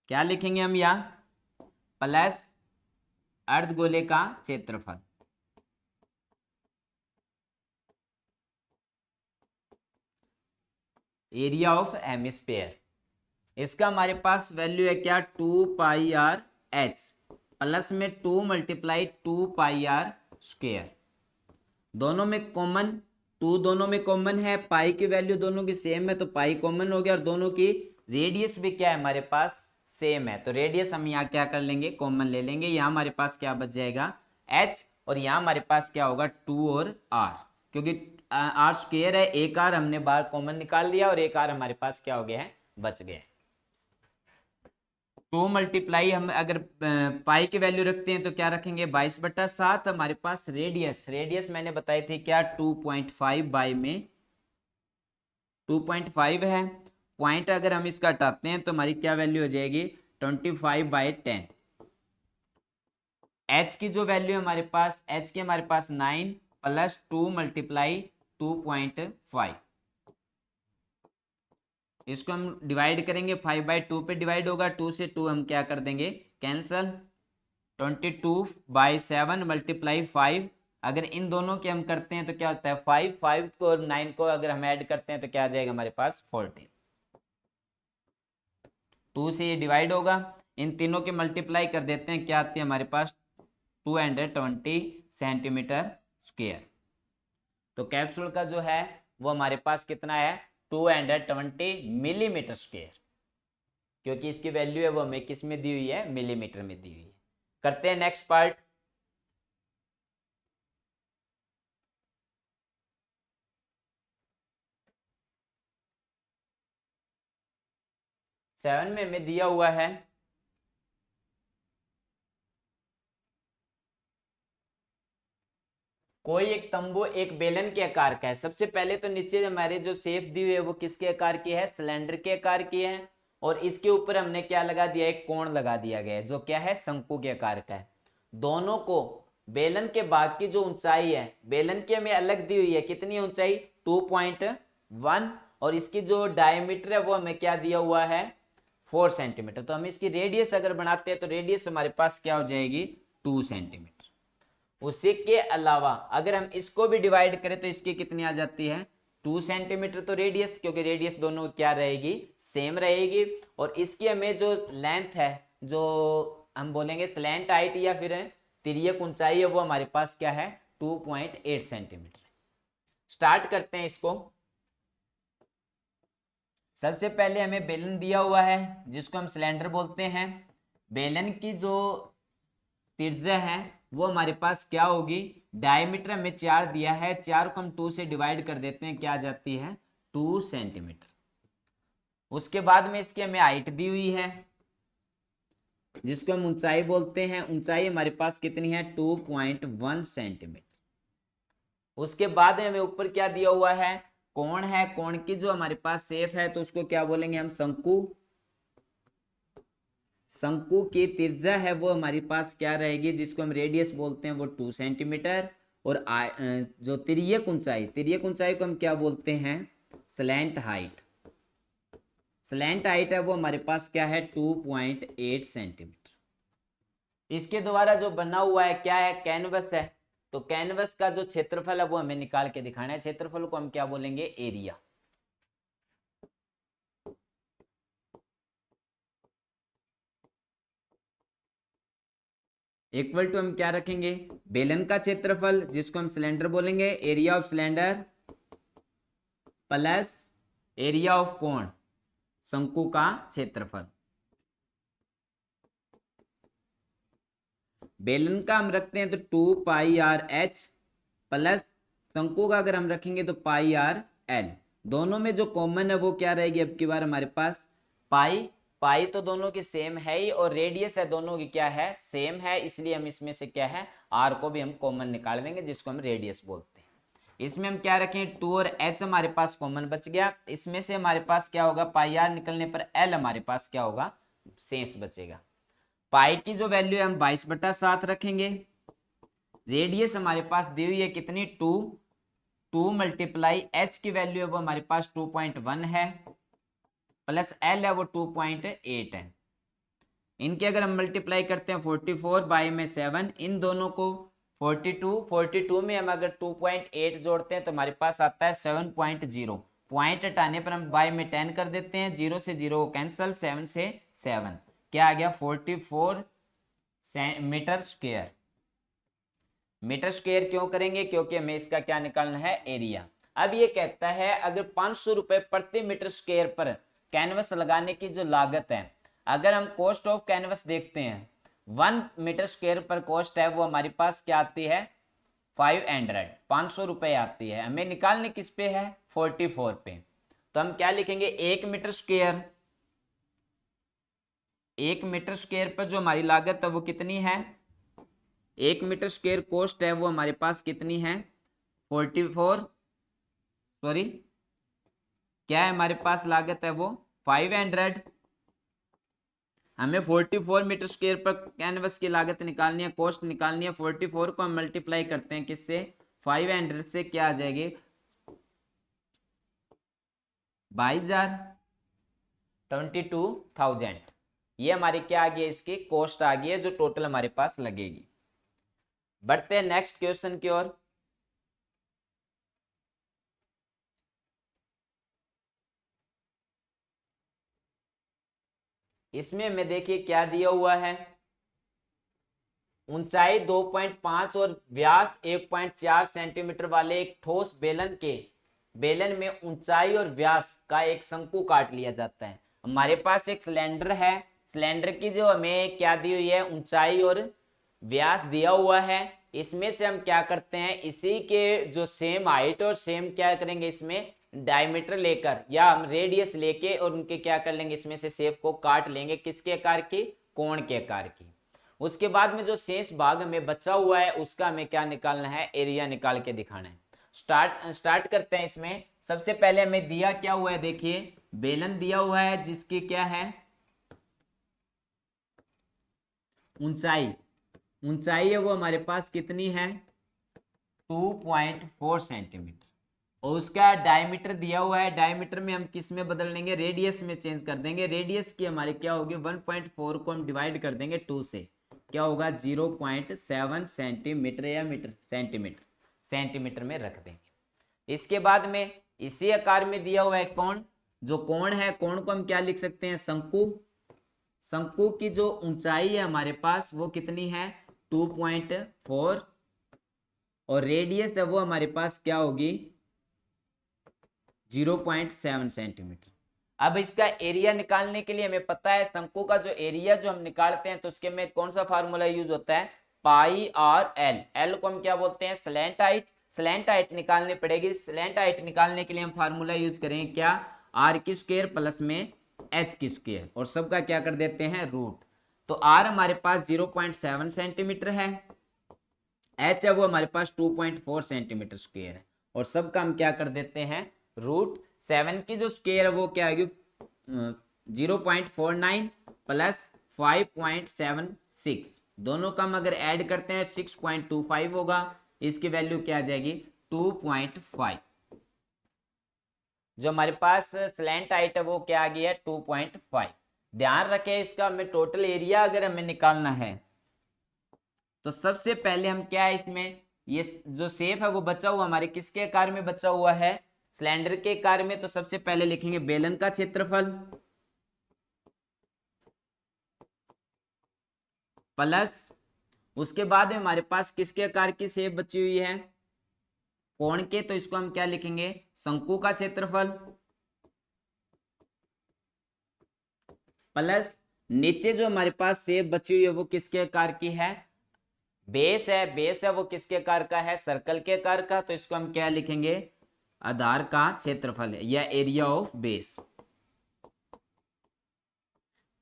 क्या लिखेंगे हम यहाँ, प्लस अर्धगोले का क्षेत्रफल। एरिया ऑफ हेमिस्फीयर, इसका हमारे पास वैल्यू है क्या, 2πr/h प्लस में 2 मल्टीप्लाई 2πr²। दोनों में कॉमन, 2 दोनों में कॉमन है, पाई की वैल्यू दोनों की सेम है तो पाई कॉमन हो गया, और दोनों की रेडियस भी क्या है हमारे पास सेम है, तो रेडियस हम यहाँ क्या कर लेंगे, कॉमन ले लेंगे। यहाँ हमारे पास क्या बच जाएगा, h, और यहाँ हमारे पास क्या होगा 2 और r, क्योंकि r स्क्वायर है, एक r हमने बाहर कॉमन निकाल दिया और एक r हमारे पास क्या हो गया है, बच गया है। 2 मल्टीप्लाई हम अगर पाई की वैल्यू रखते हैं तो क्या रखेंगे 22/7। हमारे पास रेडियस मैंने बताई थी क्या 2.5 बाई में 2.5 है। पॉइंट अगर हम इसका हटाते हैं तो हमारी क्या वैल्यू हो जाएगी 25/10। h की जो वैल्यू है हमारे पास, h की हमारे पास 9 प्लस 2 मल्टीप्लाई 2.5, इसको हम डिवाइड करेंगे 5/2 पे डिवाइड होगा, 2 से 2 हम क्या कर देंगे कैंसल, 22/7 मल्टीप्लाई 5। अगर इन दोनों के हम करते हैं तो क्या होता है 5 को और 9 को अगर हम ऐड करते हैं तो क्या आ जाएगा हमारे पास 14। 2 से ये डिवाइड होगा, इन तीनों के मल्टीप्लाई कर देते हैं, क्या आती है हमारे पास 220 सेंटीमीटर स्क्वायर। तो कैप्सूल का जो है वो हमारे पास कितना है 220 मिलीमीटर स्क्वायर, क्योंकि इसकी वैल्यू है वो हमें किस में दी हुई है, मिलीमीटर में दी हुई है। करते हैं नेक्स्ट पार्ट। सेवन में हमें दिया हुआ है कोई एक तंबू एक बेलन के आकार का है। सबसे पहले तो नीचे हमारे जो शेप दी हुई है वो किसके आकार की है, सिलेंडर के आकार की है, और इसके ऊपर हमने क्या लगा दिया, एक कोण लगा दिया गया है जो क्या है शंकु के आकार का है। दोनों को बेलन के भाग की जो ऊंचाई है, बेलन की हमें अलग दी हुई है, कितनी ऊंचाई 2.1, और इसकी जो डायमीटर है वो हमें क्या दिया हुआ है 4 सेंटीमीटर। तो हम इसकी रेडियस अगर बनाते हैं तो रेडियस हमारे पास क्या हो जाएगी 2 सेंटीमीटर। उसी के अलावा अगर हम इसको भी डिवाइड करें तो इसकी कितनी आ जाती है 2 सेंटीमीटर, तो रेडियस, क्योंकि रेडियस दोनों क्या रहेगी सेम रहेगी। और इसकी हमें जो लेंथ है, जो हम बोलेंगे स्लैंट हाइट या फिर तिर्यक ऊंचाई है, वो हमारे पास क्या है 2.8 सेंटीमीटर। स्टार्ट करते हैं इसको। सबसे पहले हमें बेलन दिया हुआ है जिसको हम सिलेंडर बोलते हैं। बेलन की जो त्रिज्या है वो हमारे पास क्या होगी, डायमीटर हमें 4 दिया है, 4 को हम 2 से डिवाइड कर देते हैं, क्या आ जाती है 2 सेंटीमीटर। उसके बाद में इसकी हमें हाइट दी हुई है जिसको हम ऊंचाई बोलते हैं, ऊंचाई हमारे पास कितनी है 2.1 सेंटीमीटर। उसके बाद हमें ऊपर क्या दिया हुआ है, कोण है, कोण की जो हमारे पास शेप है तो उसको क्या बोलेंगे हम शंकु। शंकु की त्रिज्या है वो हमारे पास क्या रहेगी, जिसको हम रेडियस बोलते हैं, वो 2 सेंटीमीटर। और जो तिर्यक ऊंचाई को हम क्या बोलते हैं स्लैंट हाइट। स्लैंट हाइट है वो हमारे पास क्या है 2.8 सेंटीमीटर। इसके द्वारा जो बना हुआ है क्या है कैनवस है, तो कैनवस का जो क्षेत्रफल है वो हमें निकाल के दिखाना है। क्षेत्रफल को हम क्या बोलेंगे एरिया। इक्वल टू हम क्या रखेंगे बेलन का क्षेत्रफल जिसको हम सिलेंडर बोलेंगे, area of cylinder plus area of कोण शंकु का क्षेत्रफल। बेलन का हम रखते हैं तो 2πr/h प्लस शंकु का अगर हम रखेंगे तो πr/l। दोनों में जो कॉमन है वो क्या रहेगी अब की बार हमारे पास पाई तो दोनों की सेम है ही, और रेडियस है दोनों की क्या है सेम है, इसलिए हम इसमें से क्या है r को भी हम कॉमन निकाल देंगे जिसको हम रेडियस बोलते हैं। इसमें हम क्या रखें 2 और h हमारे पास कॉमन बच गया, इसमें से हमारे पास क्या होगा πr निकलने पर l हमारे पास क्या होगा शेष बचेगा। पाई की जो वैल्यू है हम 22/7 रखेंगे। रेडियस हमारे पास दी हुई है कितनी 2 मल्टीप्लाई h की वैल्यू है वो हमारे पास 2.1 है, प्लस l है वो 2.8 है। इनके अगर हम मल्टीप्लाई करते हैं 44/7, इन दोनों को 42 में हम अगर 2.8 जोड़ते हैं तो हमारे पास आता है 7.0। पॉइंट हटाने पर हम बाय में 10 कर देते हैं, 0 से 0 को कैंसल, 7 से 7 क्या आ गया 44 मीटर स्क्वायर। मीटर स्क्वायर क्यों करेंगे, क्योंकि हमें इसका क्या निकालना है एरिया। अब ये कहता है अगर 500 रुपए प्रति मीटर स्क्वायर पर कैनवस लगाने की जो लागत है, अगर हम कॉस्ट ऑफ कैनवस देखते हैं 1 मीटर स्क्वायर पर कॉस्ट है वो हमारे पास क्या आती है 500 रुपए आती है। हमें निकालने किस पे है 44 पे। तो हम क्या लिखेंगे 1 मीटर स्क्वायर पर जो हमारी लागत है वो कितनी है 1 मीटर स्क्वायर कॉस्ट है वो हमारे पास कितनी है 44 सॉरी क्या है हमारे पास लागत है वो 500। हमें 44 मीटर स्क्वायर पर कैनवस की लागत निकालनी है कॉस्ट निकालनी है 44 को हम मल्टीप्लाई करते हैं किससे 500 से क्या आ जाएगी 22,000 22,000 ये हमारी क्या आ गई इसकी कॉस्ट आ गई है जो टोटल हमारे पास लगेगी। बढ़ते हैं नेक्स्ट क्वेश्चन की ओर। इसमें हमें देखिए क्या दिया हुआ है ऊंचाई 2.5 और व्यास 1.4 सेंटीमीटर वाले एक ठोस बेलन में ऊंचाई और व्यास का एक शंकु काट लिया जाता है। हमारे पास एक सिलेंडर है सिलेंडर की जो हमें क्या दी हुई है ऊंचाई और व्यास दिया हुआ है। इसमें से हम क्या करते हैं इसी के जो सेम हाइट और सेम क्या करेंगे इसमें डायमीटर लेकर या हम रेडियस लेके और उनके क्या कर लेंगे इसमें से शेप को काट लेंगे किसके आकार की कोण के आकार की। उसके बाद में जो शेष भाग हमें बचा हुआ है उसका हमें क्या निकालना है एरिया निकाल के दिखाना है। स्टार्ट करते हैं। इसमें सबसे पहले हमें दिया क्या हुआ है देखिए बेलन दिया हुआ है जिसकी क्या है ऊंचाई है वो हमारे पास कितनी है 2.4 सेंटीमीटर और उसका डायमीटर दिया हुआ है। डायमीटर में हम किस में बदल लेंगे रेडियस में चेंज कर देंगे। रेडियस की हमारी क्या होगी 1.4 को हम डिवाइड कर देंगे 2 से क्या होगा 0.7 सेंटीमीटर या मीटर सेंटीमीटर में रख देंगे। इसके बाद में इसी आकार में दिया हुआ है कोण जो कोण है कोण को हम क्या लिख सकते हैं शंकु की जो ऊंचाई है हमारे पास वो कितनी है 2.4 और रेडियस है वो हमारे पास क्या होगी 0.7 सेंटीमीटर। अब इसका एरिया निकालने के लिए हमें पता है शंकु का जो एरिया जो हम निकालते हैं तो उसके में कौन सा फार्मूला यूज होता है पाई आर एल। एल को हम क्या बोलते हैं स्लैंट हाइट निकालनी पड़ेगी। स्लैंट हाइट निकालने के लिए हम फार्मूला यूज करेंगे क्या आर की स्क्वायर प्लस में एच की स्क्वायर और सबका क्या कर देते हैं रूट। तो आर हमारे पास 0.7 सेंटीमीटर है एच है वो हमारे पास 2.4 सेंटीमीटर स्क्वायर है और सबका हम क्या कर देते हैं रूट 7 की जो स्क्वायर है वो क्या आएगी 0.49 प्लस 5.76 दोनों का हम अगर ऐड करते हैं 6.25 होगा। इसकी वैल्यू क्या आ जाएगी 2.5 जो हमारे पास स्लैंट हाइट है वो क्या आ गई है 2.5। ध्यान रखें इसका हमें टोटल एरिया अगर हमें निकालना है तो सबसे पहले हम क्या है इसमें ये जो शेप है वो बचा हुआ हमारे किसके आकार में बचा हुआ है सिलेंडर के आकार में। तो सबसे पहले लिखेंगे बेलन का क्षेत्रफल प्लस उसके बाद में हमारे पास किसके आकार की शेप बची हुई है कोण के तो इसको हम क्या लिखेंगे शंकु का क्षेत्रफल प्लस नीचे जो हमारे पास शेप बची हुई है वो किसके आकार की है बेस है वो किसके आकार का है सर्कल के आकार का। तो इसको हम क्या लिखेंगे आधार का क्षेत्रफल है या एरिया ऑफ बेस।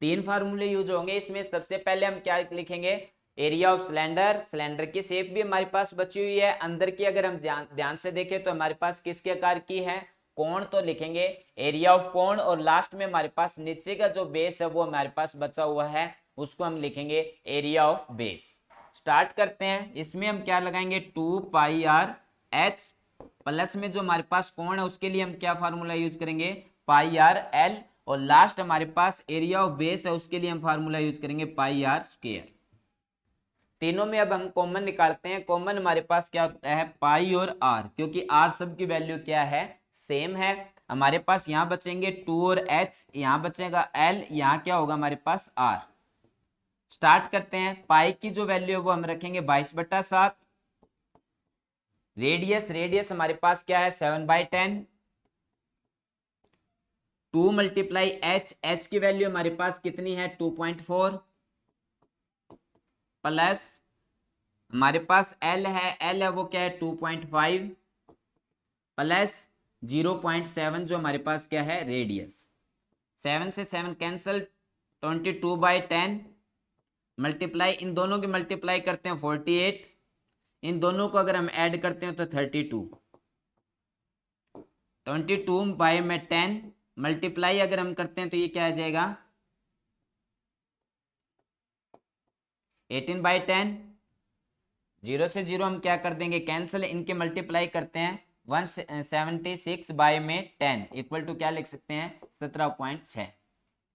3 फार्मूले यूज होंगे इसमें। सबसे पहले हम क्या लिखेंगे एरिया ऑफ सिलेंडर की शेप भी हमारे पास बची हुई है। अंदर की अगर हम ध्यान से देखें तो हमारे पास किसके आकार की है कोण तो लिखेंगे एरिया ऑफ कोण और लास्ट में हमारे पास नीचे का जो बेस है वो हमारे पास बचा हुआ है उसको हम लिखेंगे एरिया ऑफ बेस। स्टार्ट करते हैं। इसमें हम क्या लगाएंगे 2πr/h प्लस में जो हमारे पास कोण है उसके लिए हम क्या फार्मूला यूज करेंगे πr/l और लास्ट हमारे पास एरिया ऑफ बेस है उसके लिए हम फार्मूला यूज करेंगे πr²। तीनों में अब हम कॉमन निकालते हैं। कॉमन हमारे पास क्या होता है पाई और आर क्योंकि आर सब की वैल्यू क्या है सेम है। हमारे पास यहाँ बचेंगे 2 और h यहाँ बचेगा l यहाँ क्या होगा हमारे पास r। स्टार्ट करते हैं। पाई की जो वैल्यू है वो हम रखेंगे 22/7। रेडियस हमारे पास क्या है 7/10 2 मल्टीप्लाई एच की वैल्यू हमारे पास कितनी है 2.4 प्लस हमारे पास एल है वो क्या है 2.5 प्लस 0.7 जो हमारे पास क्या है रेडियस। 7 से 7 कैंसल 22/10 मल्टीप्लाई इन दोनों की मल्टीप्लाई करते हैं 48 इन दोनों को अगर हम ऐड करते हैं तो 32 22/10 मल्टीप्लाई अगर हम करते हैं तो ये क्या आ जाएगा 18/10 0 से 0 हम क्या कर देंगे कैंसिल इनके मल्टीप्लाई करते हैं 176/10 इक्वल टू क्या लिख सकते हैं 17.6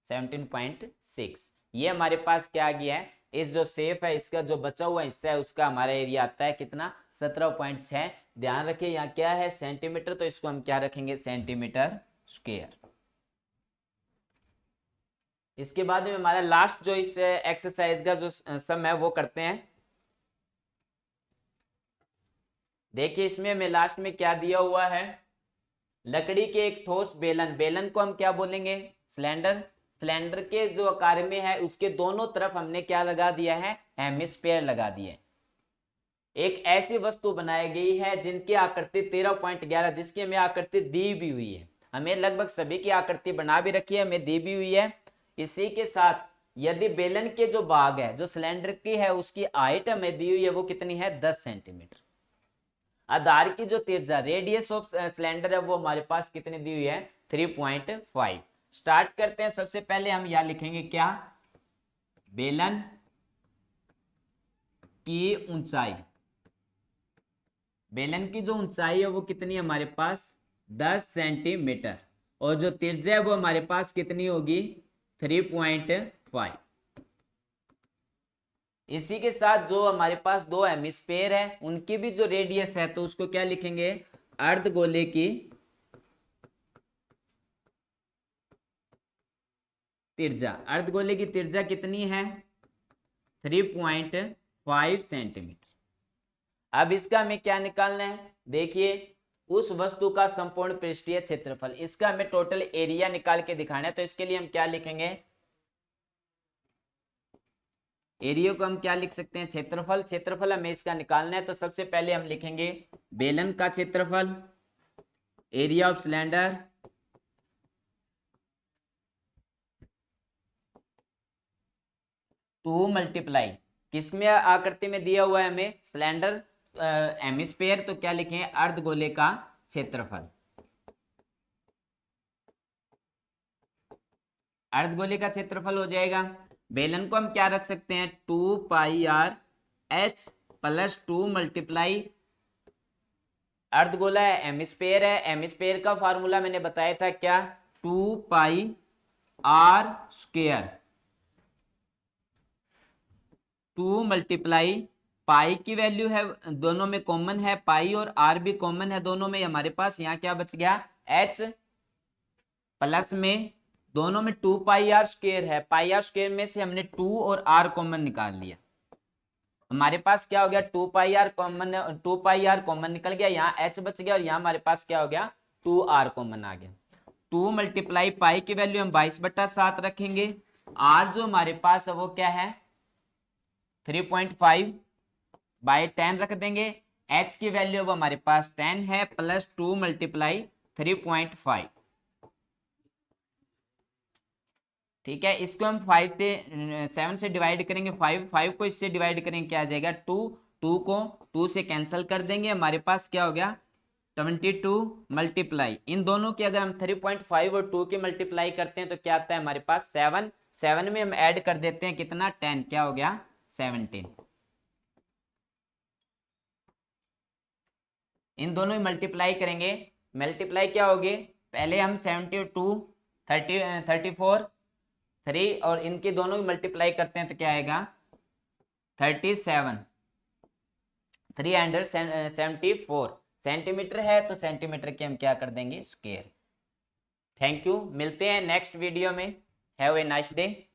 17.6। ये हमारे पास क्या आ गया है इस जो सेफ है इसका जो बचा हुआ हिस्सा है उसका हमारा एरिया आता है कितना 17.6। ध्यान रखिए यहाँ क्या है सेंटीमीटर तो इसको हम क्या रखेंगे सेंटीमीटर स्क्वायर। इसके बाद में हमारा लास्ट जो इस एक्सरसाइज का जो सम है वो करते हैं। देखिए इसमें हमें लास्ट में क्या दिया हुआ है लकड़ी के एक ठोस बेलन को हम क्या बोलेंगे सिलेंडर के जो आकार में है उसके दोनों तरफ हमने क्या लगा दिया है हेमिस्फीयर लगा दिए। एक ऐसी वस्तु बनाई गई है जिनकी आकृति 13.11 जिसकी हमें आकृति दी भी हुई है। हमें लगभग सभी की आकृति बना भी रखी है हमें दी भी हुई है। इसी के साथ यदि बेलन के जो भाग है जो सिलेंडर की है उसकी हाइट हमें दी हुई है वो कितनी है 10 सेंटीमीटर। आधार की जो त्रिज्या रेडियस ऑफ सिलेंडर है वो हमारे पास कितनी दी हुई है 3.5। स्टार्ट करते हैं। सबसे पहले हम यहां लिखेंगे क्या बेलन की ऊंचाई। बेलन की जो ऊंचाई है वो कितनी है हमारे पास 10 सेंटीमीटर और जो त्रिज्या है वो हमारे पास कितनी होगी 3.5। इसी के साथ जो हमारे पास दो हेमिस्फीयर है उनकी भी जो रेडियस है तो उसको क्या लिखेंगे अर्धगोले की त्रिज्या। अर्धगोले की त्रिज्या कितनी है 3.5 सेंटीमीटर। अब इसका हमें क्या निकालना है देखिए उस वस्तु का संपूर्ण पृष्ठीय क्षेत्रफल इसका हमें टोटल एरिया निकाल के दिखाना है। तो इसके लिए हम क्या लिखेंगे एरिया को हम क्या लिख सकते हैं क्षेत्रफल हमें इसका निकालना है। तो सबसे पहले हम लिखेंगे बेलन का क्षेत्रफल area of cylinder to multiply किसमें आकृति में दिया हुआ है हमें सिलेंडर हेमिस्फीयर तो क्या लिखेंगे अर्धगोले का क्षेत्रफल। अर्धगोले का क्षेत्रफल हो जाएगा। बेलन को हम क्या रख सकते हैं 2πr/h प्लस 2 मल्टीप्लाई अर्धगोला है हेमिस्फीयर का फार्मूला मैंने बताया था क्या 2πr²। 2 मल्टीप्लाई पाई की वैल्यू है दोनों में कॉमन है पाई और आर भी कॉमन है दोनों में हमारे पास यहाँ क्या बच गया h प्लस में दोनों में 2πr² है πr² में से हमने 2 और r कॉमन निकाल लिया हमारे पास क्या हो गया 2πr कॉमन निकल गया यहाँ h बच गया और यहाँ हमारे पास क्या हो गया 2r कॉमन आ गया। 2 मल्टीप्लाई पाई की वैल्यू हम 22/7 रखेंगे r जो हमारे पास है वो क्या है 3.5/10 रख देंगे। h की वैल्यू वो हमारे पास 10 है प्लस 2 मल्टीप्लाई 3.5 ठीक है। इसको हम 7 से डिवाइड करेंगे 5 को इससे डिवाइड करेंगे क्या आ जाएगा 2 को 2 से कैंसिल कर देंगे हमारे पास क्या हो गया 22 मल्टीप्लाई इन दोनों की अगर हम 3.5 और 2 की मल्टीप्लाई करते हैं तो क्या आता है हमारे पास 7 में हम ऐड कर देते हैं कितना 10 क्या हो गया 17। इन दोनों में मल्टीप्लाई करेंगे मल्टीप्लाई क्या होगी पहले हम 72 34 3 और इनके दोनों की मल्टीप्लाई करते हैं तो क्या आएगा 37 374 सेंटीमीटर है तो सेंटीमीटर के हम क्या कर देंगे स्क्वायर। थैंक यू मिलते हैं नेक्स्ट वीडियो में। Have a nice day.